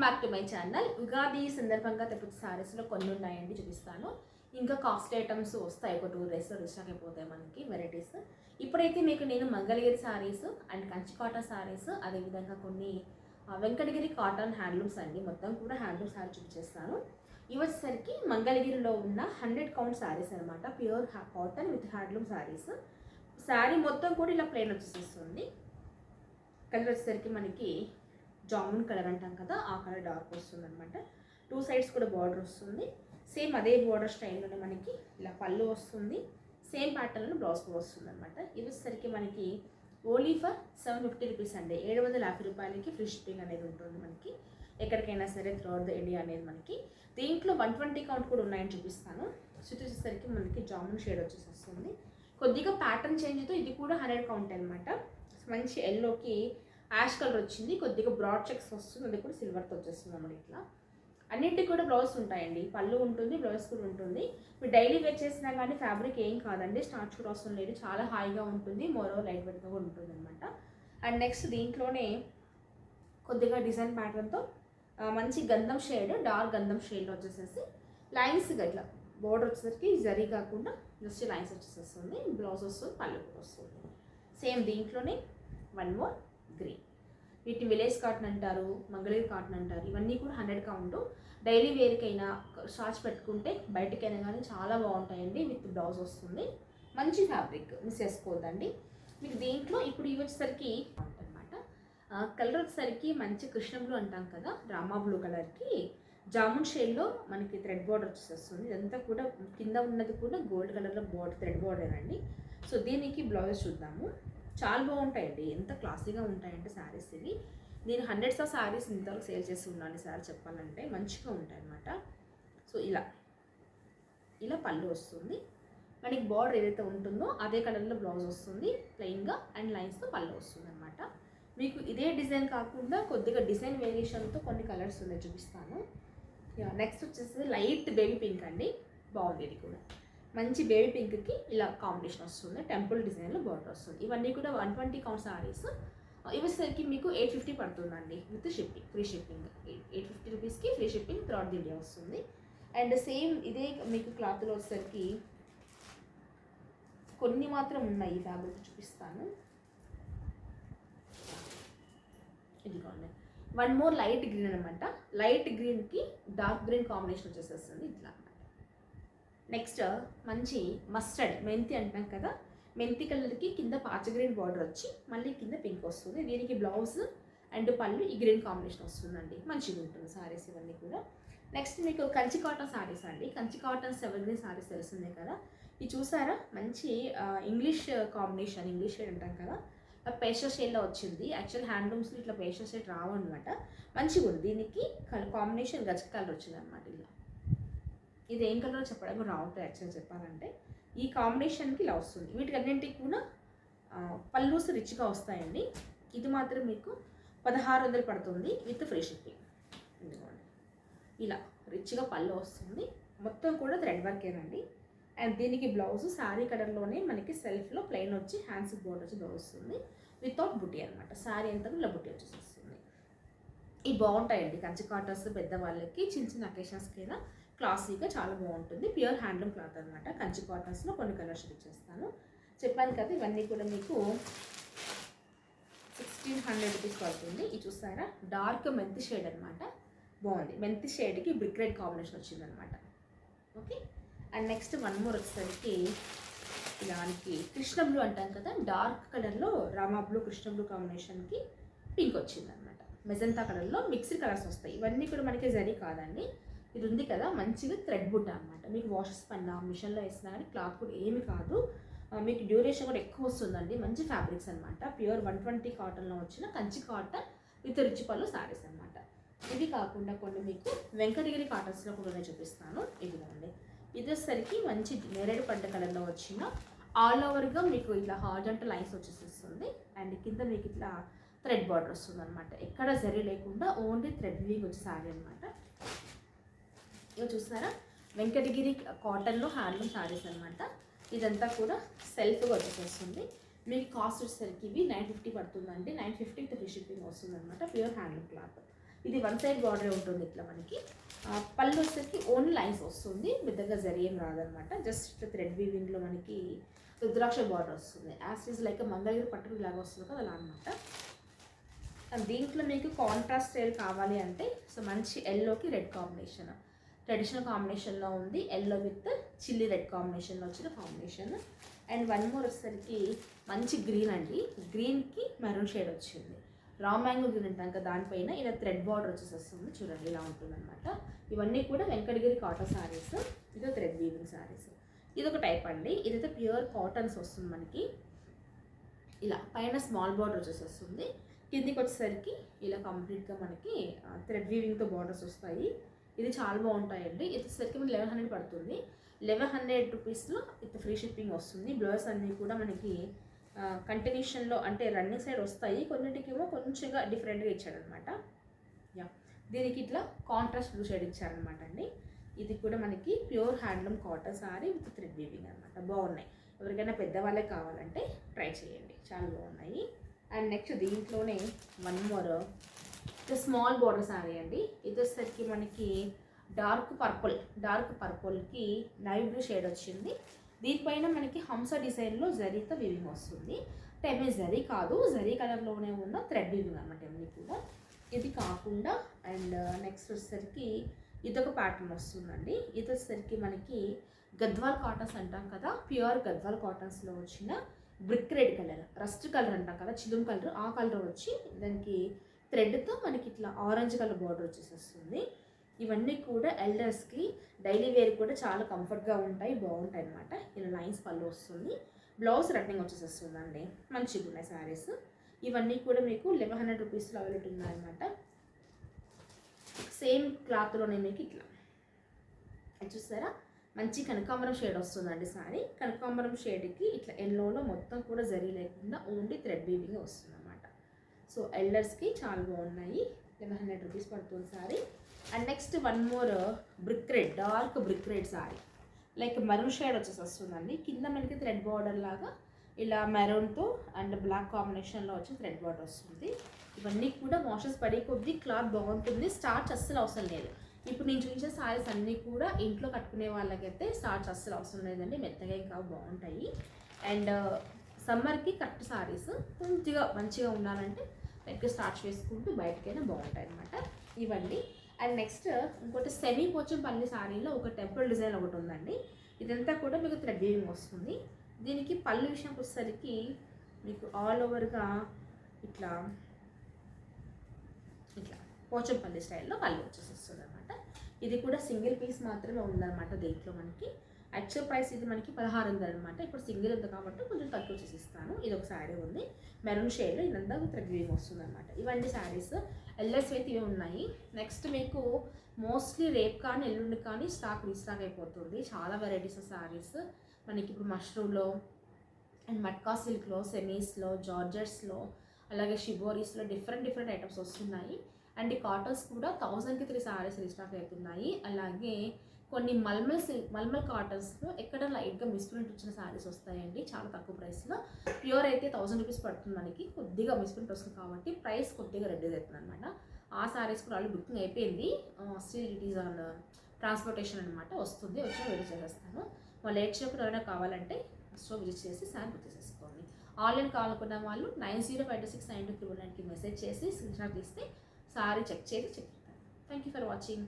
Back to my channel. Ugadi సందర్భంగా తెప్పించే సారీస్లో కొన్ని ఉన్నాయండి, చూపిస్తాను. ఇంకా కాస్ట్ ఐటమ్స్ వస్తాయి, ఒక 2 డేస్ రీస్టాక్ అయిపోతాయి మనకి వెరైటీస్. ఇప్పుడైతే మీకు నేను మంగళగిరి సారీస్ అండ్ కంచి కాటన్ సారీస్, అదేవిధంగా కొన్ని వెంకటగిరి కాటన్ హ్యాండ్లూమ్స్ అండి, మొత్తం కూడా హ్యాండ్లూమ్ సారీ చూపించేస్తాను. ఇవి వచ్చేసరికి మంగళగిరిలో ఉన్న 100 కౌంట్ సారీస్ అనమాట, pure cotton with handloom saris. Sari మొత్తం కూడా ఇలా ప్లెయిన్ వచ్చేస్తుంది. కలర్ వచ్చేసరికి మనకి జామున్ కలర్ అంటాం కదా, ఆ కలర్ డార్క్ వస్తుంది అనమాట. 2 సైడ్స్ కూడా బార్డర్ వస్తుంది. సేమ్ అదే బార్డర్ స్టైల్లోనే మనకి ఇలా పళ్ళు వస్తుంది. సేమ్ ప్యాటర్న్లో బ్లౌజ్ కూడా వస్తుంది అనమాట. ఇది వచ్చేసరికి మనకి ఓన్లీ ఫర్ 750 రూపీస్ అండి, 750 రూపాయలకి ఫ్రీ షిప్పింగ్ అనేది ఉంటుంది మనకి, ఎక్కడికైనా సరే త్రూఅవుట్ ద ఇండియా అనేది మనకి. దీంట్లో 120 కౌంట్ కూడా ఉన్నాయని చూపిస్తాను. స్టిచ్ వచ్చేసరికి మనకి జామున్ షేడ్ వచ్చేసి కొద్దిగా ప్యాటర్న్ చేంజ్తో ఇది కూడా 100 కౌంట్ అనమాట. మంచి ఎల్లోకి యాష్ కలర్ వచ్చింది, కొద్దిగా బ్రాడ్ చెక్స్ వస్తుంది, అది కూడా సిల్వర్తో వచ్చేస్తుంది అన్నమాట. ఇట్లా అన్నింటికి కూడా బ్లౌజ్ ఉంటాయండి, పళ్ళు ఉంటుంది, బ్లౌజ్ కూడా ఉంటుంది. మీరు డైలీ వేర్ చేసినా కానీ ఫ్యాబ్రిక్ ఏం కాదండి, స్టార్చ్ కూడా అవసరం లేదు, చాలా హాయిగా ఉంటుంది, మోరో లైట్ వెయిట్గా కూడా ఉంటుంది అనమాట. అండ్ నెక్స్ట్ దీంట్లోనే కొద్దిగా డిజైన్ ప్యాటర్న్తో మంచి గంధం షేడ్, డార్క్ గంధం షేడ్లో వచ్చేసేసి లైన్స్గా ఇట్లా బోర్డర్ వచ్చేసరికి జరీ కాకుండా జస్ట్ లైన్స్ వచ్చేసేస్తుంది, బ్లౌజ్ వస్తుంది, పళ్ళు కూడా వస్తుంది. సేమ్ దీంట్లోనే 1 మోర్ గ్రీన్, వీటిని విలేజ్ కాటన్ అంటారు, మంగళగిరి కాటన్ అంటారు. ఇవన్నీ కూడా 100 కౌంట్. డైలీ వేర్కైనా షార్ట్స్ పెట్టుకుంటే బయటకైనా కానీ చాలా బాగుంటాయండి, విత్ బ్లౌజ్ వస్తుంది. మంచి ఫ్యాబ్రిక్, మిస్ చేసుకోవద్దండి. మీకు దీంట్లో ఇప్పుడు ఇవి వచ్చేసరికి అనమాట, కలర్ వచ్చేసరికి మంచి కృష్ణ బ్లూ అంటాం కదా, రామా బ్లూ కలర్కి జామున్ షేడ్లో మనకి థ్రెడ్ బార్డర్ వచ్చేస్తుంది. ఇదంతా కూడా కింద ఉన్నది కూడా గోల్డ్ కలర్లో బార్డర్, థ్రెడ్ బార్డర్ అండి. సో దీనికి బ్లౌజ్ చూద్దాము. చాలా బాగుంటాయండి, ఎంత క్లాసీగా ఉంటాయంటే శారీస్ ఇవి. నేను హండ్రెడ్స్ ఆఫ్ శారీస్ ఇంతవరకు సేల్ చేసి ఉన్నాను సార్, చెప్పాలంటే మంచిగా ఉంటాయి అన్నమాట. సో ఇలా పళ్ళు వస్తుంది, మనకి బార్డర్ ఏదైతే ఉంటుందో అదే కలర్లో బ్లౌజ్ వస్తుంది ప్లెయిన్గా, అండ్ లైన్స్తో పళ్ళు వస్తుంది అనమాట. మీకు ఇదే డిజైన్ కాకుండా కొద్దిగా డిజైన్ వేరియేషన్తో కొన్ని కలర్స్ ఉన్నాయి, చూపిస్తాను. నెక్స్ట్ వచ్చేసి లైట్ బేబీ పింక్ అండి, బాగుంది. ఇది కూడా మంచి బేబీ పింక్కి ఇలా కాంబినేషన్ వస్తుంది, టెంపుల్ డిజైన్లో బార్డర్ వస్తుంది. ఇవన్నీ కూడా 120 కౌంట్ సారీస్. ఇవేసరికి మీకు 850 పడుతుందండి విత్ షిప్పింగ్, ఫ్రీ షిప్పింగ్. 850 రూపీస్కి free shipping throughout the India వస్తుంది. అండ్ సేమ్ ఇదే మీకు క్లాత్లో వచ్చేసరికి కొన్ని మాత్రం ఉన్నాయి, ఈ ఫ్యాబ్రిక్ చూపిస్తాను. ఇదిగోండి 1 మోర్ లైట్ గ్రీన్ అనమాట, లైట్ గ్రీన్కి డార్క్ గ్రీన్ కాంబినేషన్ వచ్చేసేస్తుంది ఇట్లా. నెక్స్ట్ మంచి మస్టర్డ్ మెంతి అంటాం కదా, మెంతి కలర్కి కింద పాచ గ్రీన్ బార్డర్ వచ్చి మళ్ళీ కింద పింక్ వస్తుంది. దీనికి బ్లౌజ్ అండ్ పళ్ళు ఈ గ్రీన్ కాంబినేషన్ వస్తుందండి, మంచిగా ఉంటుంది సారీస్ ఇవన్నీ కూడా. నెక్స్ట్ మీకు కంచి కాటన్ సారీస్ అండి, కంచి కాటన్ 7 గ్రీన్ సారీస్ తెలుస్తుంది కదా. ఇది చూసారా, మంచి ఇంగ్లీష్ కాంబినేషన్, ఇంగ్లీష్ షేడ్ అంటాం కదా, పేస్టల్ షేడ్లో వచ్చింది. యాక్చువల్ హ్యాండ్లూమ్స్లో ఇట్లా పేస్టల్ షేడ్ రావు అనమాట, మంచిగా ఉంది. దీనికి కాంబినేషన్ గజ కలర్ వచ్చింది అనమాట. ఇలా ఇది ఏం కలర్ చెప్పడం రావుతుంది యాక్చువల్ చెప్పాలంటే, ఈ కాంబినేషన్కి ఇలా వస్తుంది. వీటికి అన్నింటికి కూడా పళ్ళూస్ రిచ్గా వస్తాయండి. ఇది మాత్రం మీకు 1600 పడుతుంది విత్ ఫ్రీ షిప్పింగ్. ఇలా రిచ్గా పళ్ళు వస్తుంది, మొత్తం కూడా థ్రెడ్ వర్కేనండి. అండ్ దీనికి బ్లౌజ్ శారీ కలర్లోనే మనకి సెల్ఫ్లో ప్లెయిన్ వచ్చి హ్యాండ్స్ బోర్డర్ వచ్చి బ్లౌజ్ వస్తుంది, వితౌట్ బుట్టి అనమాట. శారీ అంతా ఇలా బుట్టి వచ్చేస్తుంది. ఇవి బాగుంటాయండి, కంచి కాటన్స్ పెద్దవాళ్ళకి చిన్న చిన్న అకేషన్స్కైనా క్లాసీగా చాలా బాగుంటుంది. ప్యూర్ హ్యాండ్లూమ్ క్లాత్ అనమాట. కంచి కాటన్స్లో కొన్ని కలర్స్ ఇచ్చేస్తాను, చెప్పాను కదా. ఇవన్నీ కూడా మీకు 1600 రూపీస్ పడుతుంది. ఇది చూస్తారా, డార్క్ మెంతి షేడ్ అనమాట, బాగుంది. మెంతి షేడ్కి బ్రిక్ రెడ్ కాంబినేషన్ వచ్చిందనమాట. ఓకే. అండ్ నెక్స్ట్ 1 మోర్ వచ్చేసరికి దానికి కృష్ణ బ్లూ అంటాం కదా, డార్క్ కలర్లో రామా బ్లూ కృష్ణ బ్లూ కాంబినేషన్కి పింక్ వచ్చిందనమాట. మెజంతా కలర్లో మిక్స్డ్ కలర్స్ వస్తాయి. ఇవన్నీ కూడా మనకి జరీ కాదండి, ఇది ఉంది కదా మంచిగా థ్రెడ్ బుట్ట అనమాట. మీకు వాషెస్ పైన మిషన్లో వేసినా కానీ క్లాత్ కూడా ఏమి కాదు, మీకు డ్యూరేషన్ కూడా ఎక్కువ వస్తుందండి. మంచి ఫ్యాబ్రిక్స్ అనమాట, ప్యూర్ 120 కాటన్లో వచ్చిన కంచి కాటన్ విత్ రిచ్ పళ్ళు సారీస్ అనమాట. ఇవి కాకుండా కొన్ని మీకు వెంకటగిరి కాటన్స్లో కూడా చూపిస్తాను. ఇదిగోండి, ఇది వచ్చేసరికి మంచి నేరేడు పంట కలర్లో వచ్చిన ఆల్ ఓవర్గా మీకు ఇట్లా హార్జంటల్ లైన్స్ వచ్చేసేస్తుంది. అండ్ కింద మీకు ఇట్లా థ్రెడ్ బార్డర్ వస్తుంది అనమాట, ఎక్కడ జరీ లేకుండా ఓన్లీ థ్రెడ్ వీవింగ్ వచ్చే సారీ అనమాట. ఇవి చూస్తారా, వెంకటగిరి కాటన్లో హ్యాండ్లూమ్ సారీస్ అనమాట. ఇదంతా కూడా సెల్ఫ్గా వచ్చేస్తుంది. మీకు కాస్ట్ వచ్చేసరికి ఇవి 950 పడుతుందండి, 950 విత్ ఫ్రీ షిప్పింగ్ వస్తుంది అనమాట. Pure handloom cloth. ఇది వన్ సైడ్ బార్డర్ ఉంటుంది ఇట్లా మనకి. పళ్ళు వచ్చేసరికి ఓన్లీ లైన్స్ వస్తుంది, పెద్దగా జరీ ఏం రాదనమాట. జస్ట్ థ్రెడ్ వీవింగ్లో మనకి రుద్రాక్ష బార్డర్ వస్తుంది. యాజ్ ఈజ్ లైక్ మంగళగిరి పట్టుకు ఇలాగా వస్తుంది కదా అలా అనమాట. దీంట్లో మీకు కాంట్రాస్ట్ స్టైల్ కావాలి అంటే సో మంచి ఎల్లోకి రెడ్ కాంబినేషన్, ట్రెడిషనల్ కాంబినేషన్లో ఉంది. ఎల్లో విత్ చిల్లీ రెడ్ కాంబినేషన్లో వచ్చిన కాంబినేషన్. అండ్ వన్ మోర్ వచ్చేసరికి మంచి గ్రీన్ అండి, గ్రీన్కి మెరూన్ షేడ్ వచ్చింది. రా మ్యాంగో గ్రీన్ అంటాం కదా, దానిపైన ఇలా థ్రెడ్ బార్డర్ వచ్చేసి వస్తుంది చూడండి, ఇలా ఉంటుంది అనమాట. ఇవన్నీ కూడా వెంకటగిరి కాటన్ శారీస్. ఇదో థ్రెడ్ వీవింగ్ శారీస్. ఇదొక టైప్ అండి, ఇదైతే ప్యూర్ కాటన్స్ వస్తుంది మనకి. ఇలా పైన స్మాల్ బార్డర్ వచ్చేసి వస్తుంది, కిందికి వచ్చేసరికి ఇలా కంప్లీట్గా మనకి థ్రెడ్ వీవింగ్తో బార్డర్స్ వస్తాయి. ఇది చాలా బాగుంటాయండి. ఇది వచ్చేసరికి మనకి 1100 పడుతుంది. 1100 రూపీస్లో విత్ ఫ్రీ షిప్పింగ్ వస్తుంది. బ్లౌజ్ అన్నీ కూడా మనకి కంటిన్యూషన్లో అంటే రన్నింగ్ సైడ్ వస్తాయి, కొన్నింటికేమో కొంచెంగా డిఫరెంట్గా ఇచ్చాడనమాట. యా, దీనికి ఇట్లా కాంట్రాస్ట్ బ్లూ షేడ్ ఇచ్చారనమాట అండి. ఇది కూడా మనకి pure handloom cotton sorry with thread weaving అనమాట. బాగున్నాయి, ఎవరికైనా పెద్దవాళ్ళే కావాలంటే ట్రై చేయండి, చాలా బాగున్నాయి. అండ్ నెక్స్ట్ దీంట్లోనే one more small border sorry అండి. ఇది వచ్చేసరికి మనకి డార్క్ పర్పుల్కి నైవ్ బ్లూ షేడ్ వచ్చింది. దీనిపైన మనకి హంస డిజైన్లో జరీతో వీవింగ్ వస్తుంది. అంటే జరీ కాదు, జరీ కలర్లోనే ఉన్న థ్రెడ్ వీవింగ్ అనమాట ఇవన్నీ కూడా. ఇది కాకుండా అండ్ నెక్స్ట్ వచ్చేసరికి ఇదొక ప్యాటర్న్ వస్తుందండి. ఇది వచ్చేసరికి మనకి గద్వాల్ కాటన్స్ అంటాం కదా, ప్యూర్ గద్వాల్ కాటన్స్లో వచ్చిన brick red colour, rust colour అంటాం కదా, చిలుం కలర్, ఆ కలర్ వచ్చి దానికి థ్రెడ్తో మనకి ఇట్లా ఆరెంజ్ కలర్ బార్డర్ వచ్చేసేస్తుంది. ఇవన్నీ కూడా ఎల్డర్స్కి డైలీ వేర్ కూడా చాలా కంఫర్ట్గా ఉంటాయి, బాగుంటాయి అనమాట. ఇలా లైన్స్ పళ్ళు వస్తుంది, బ్లౌజ్ రన్నింగ్ వచ్చేసేస్తుందండి. మంచిగా ఉన్నాయి శారీస్. ఇవన్నీ కూడా మీకు 1100 రూపీస్లో అవైలబుల్ ఉన్నాయన్నమాట. సేమ్ క్లాత్లోనే మీకు ఇట్లా చూస్తారా, మంచి కనకాంబరం షేడ్ వస్తుందండి శారీ. కనకాంబరం షేడ్కి ఇట్లా ఎల్లోలో మొత్తం కూడా జరీ లేకుండా ఓన్లీ థ్రెడ్ వీవింగ్ వస్తుంది అనమాట. సో ఎల్డర్స్కి చాలా బాగున్నాయి, 1100 రూపీస్ పడుతుంది sari. And next one more brick red, dark brick red sari, like maroon shade వచ్చేసి వస్తుందండి. కింద మనకి థ్రెడ్ బార్డర్ లాగా ఇలా మెరూన్తో అండ్ బ్లాక్ కాంబినేషన్లో వచ్చి థ్రెడ్ బార్డర్ వస్తుంది. ఇవన్నీ కూడా వాషెస్ పడే కొద్దీ క్లాత్ బాగుంటుంది, స్టార్చ్ అస్సలు అవసరం లేదు. ఇప్పుడు నేను చూపించే శారీస్ అన్నీ కూడా ఇంట్లో కట్టుకునే వాళ్ళకైతే స్టార్చ్ అస్సలు అవసరం లేదండి, మెత్తగా ఇంకా బాగుంటాయి. అండ్ సమ్మర్కి కరెక్ట్ శారీస్ కొద్దిగా మంచిగా ఉండాలంటే లైట్గా స్టార్చ్ వేసుకుంటూ బయటకైనా బాగుంటాయి అనమాట ఇవన్నీ. అండ్ నెక్స్ట్ ఇంకోటి సెమీ పోచంపల్లి శారీలో ఒక టెంపుల్ డిజైన్ ఒకటి ఉందండి. ఇదంతా కూడా మీకు థ్రెడ్ వీవింగ్ వస్తుంది. దీనికి పళ్ళు విషయానికి వచ్చేసరికి మీకు ఆల్ ఓవర్గా ఇట్లా ఇట్లా పోచంపల్లి స్టైల్లో పళ్ళు వచ్చేసేస్తుంది అనమాట. ఇది కూడా సింగిల్ పీస్ మాత్రమే ఉందన్నమాట దీంట్లో మనకి. యాక్చువల్ ప్రైస్ ఇది మనకి 1600 అనమాట. ఇప్పుడు సింగిల్ ఉంది కాబట్టి కొంచెం తక్కువ చేసి ఇస్తాను. ఇది ఒక శారీ ఉంది మెరూన్ షేడ్లో, ఇదంతా థ్రెడ్ వీవింగ్ వస్తుంది అనమాట. ఇవన్నీ శారీస్ ఎల్ఎస్ అయితే ఇవే ఉన్నాయి. నెక్స్ట్ మీకు మోస్ట్లీ రేపు కానీ ఎల్లుండి కానీ స్టాక్ రీస్టాక్ అయిపోతుంది. చాలా వెరైటీస్ ఆఫ్ శారీస్ మనకి ఇప్పుడు మష్రూమ్లో అండ్ మట్కా సిల్క్లో, సెమీస్లో, జార్జెట్స్లో, అలాగే షిబోరీస్లో డిఫరెంట్ ఐటమ్స్ వస్తున్నాయి. అండ్ ఈ కాటన్స్ కూడా 1000కి 3 శారీస్ రీస్టాక్ అవుతున్నాయి. అలాగే కొన్ని మల్మల్ కాటన్స్లో ఎక్కడ లైట్గా మిస్ప్రింట్ వచ్చిన శారీస్ వస్తాయండి చాలా తక్కువ ప్రైస్లో. ప్యూర్ అయితే 1000 రూపీస్ పడుతుంది మనకి, కొద్దిగా మిస్ప్రింట్ వస్తుంది కాబట్టి ప్రైస్ కొద్దిగా రెడ్యూస్ అవుతుంది అనమాట. ఆ శారీస్ కూడా ఆల్రెడీ బుకింగ్ అయిపోయింది. Still it is on transportation అనమాట, వస్తుంది, వచ్చి వెయిట్ చేసేస్తాను. వాళ్ళు లేట్ చేయకుండా ఎవరైనా కావాలంటే స్టోర్ విజిట్ చేసి శారీ బుక్ చేసేసుకోండి. ఆన్లైన్ కావాలనుకున్న వాళ్ళు 90526929కి మెసేజ్ చేసి స్క్రీన్ షాట్ తీస్తే శారీ చెక్ చేసి చెప్తాను. Thank you for watching.